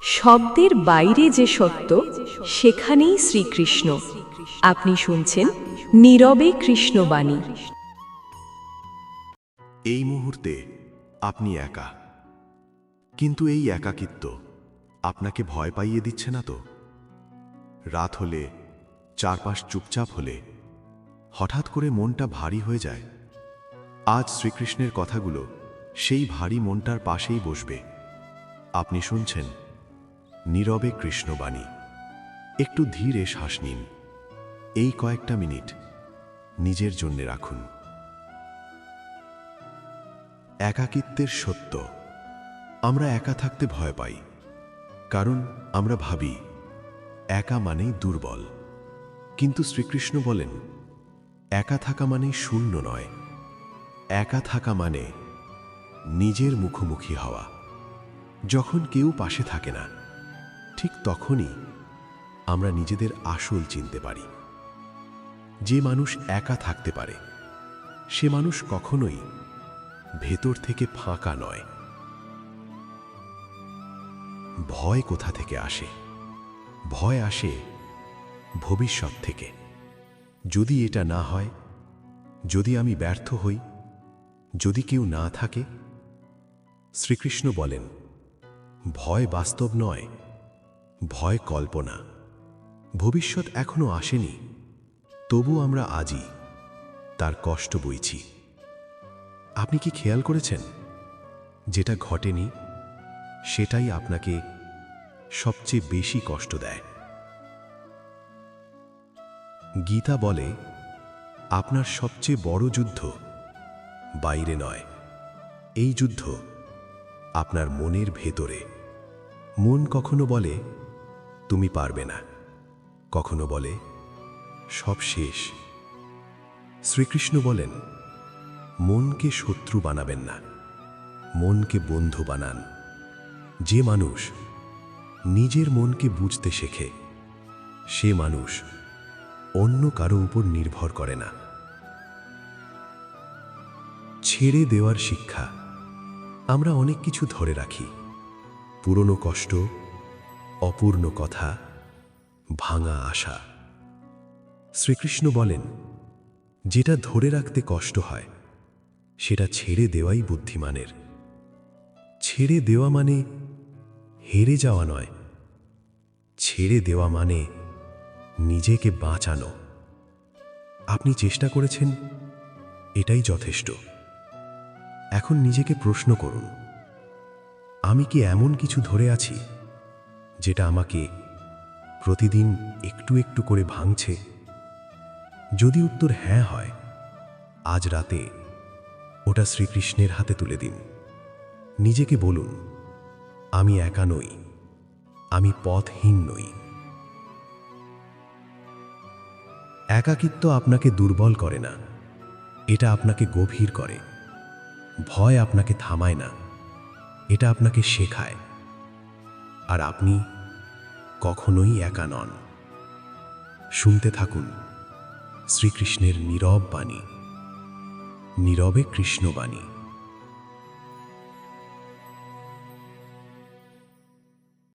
শব্দের বাইরে যে সত্য, সেখানেই শ্রীকৃষ্ণ। আপনি শুনছেন নীরবে কৃষ্ণবাণী। এই মুহূর্তে আপনি একা, কিন্তু এই একাকিত্ব আপনাকে ভয় পাইয়ে দিচ্ছে না তো? রাত হলে, চারপাশ চুপচাপ হলে হঠাৎ করে মনটা ভারী হয়ে যায়। আজ শ্রীকৃষ্ণের কথাগুলো সেই ভারী মনটার পাশেই বসবে। আপনি শুনছেন নীরবে কৃষ্ণবাণী। একটু ধীরে শ্বাস নিন। এই কয়েকটা মিনিট নিজের জন্য রাখুন। একাকিত্বের সত্য। আমরা একা থাকতে ভয় পাই, কারণ আমরা ভাবি একা মানেই দুর্বল। কিন্তু শ্রীকৃষ্ণ বলেন, একা থাকা মানে শূন্য নয়, একা থাকা মানে নিজের মুখোমুখি হওয়া। যখন কেউ পাশে থাকে না, ঠিক তখনই আমরা নিজেদের আসল চিনতে পারি। যে মানুষ একা থাকতে পারে, সে মানুষ কখনোই ভেতর থেকে ফাঁকা নয়। ভয় কোথা থেকে আসে? ভয় আসে ভবিষ্যৎ থেকে। যদি এটা না হয়, যদি আমি ব্যর্থ হই, যদি কেউ না থাকে। শ্রীকৃষ্ণ বলেন, ভয় বাস্তব নয়, ভয় কল্পনা। ভবিষ্যৎ এখনো আসেনি, তবু আমরা আজই তার কষ্ট বইছি। আপনি কি খেয়াল করেছেন, যেটা ঘটেনি সেটাই আপনাকে সবচেয়ে বেশি কষ্ট দেয়? গীতা বলে, আপনার সবচেয়ে বড় যুদ্ধ বাইরে নয়, এই যুদ্ধ আপনার মনের ভেতরে। মন কখনো বলে তুমি পারবে না, কখনো বলে সব শেষ। শ্রীকৃষ্ণ বলেন, মনকে শত্রু বানাবেন না, মনকে বন্ধু বানান। যে মানুষ নিজের মনকে বুঝতে শেখে, সে মানুষ অন্য কারো উপর নির্ভর করে না। ছেড়ে দেওয়ার শিক্ষা। আমরা অনেক কিছু ধরে রাখি, পুরনো কষ্ট, অপূর্ণ কথা, ভাঙা আশা। শ্রীকৃষ্ণ বলেন, যেটা ধরে রাখতে কষ্ট হয়, সেটা ছেড়ে দেওয়াই বুদ্ধিমানের। ছেড়ে দেওয়া মানে হেরে যাওয়া নয়, ছেড়ে দেওয়া মানে নিজেকে বাঁচানো। আপনি চেষ্টা করেছেন, এটাই যথেষ্ট। এখন নিজেকে প্রশ্ন করুন, আমি কি এমন কিছু ধরে আছি যেটা আমাকে প্রতিদিন একটু একটু করে ভাঙছে? যদি উত্তর হ্যাঁ হয়, আজ রাতে ওটা শ্রীকৃষ্ণের হাতে তুলে দিন। নিজেকে বলুন, আমি একা নই, আমি পথহীন নই। একাকিত্ব আপনাকে দুর্বল করে না, এটা আপনাকে গভীর করে। ভয় আপনাকে থামায় না, এটা আপনাকে শেখায়। আর আপনি কখনোই একা নন। শুনতে থাকুন শ্রীকৃষ্ণের নীরব বাণী, নীরবে কৃষ্ণবাণী।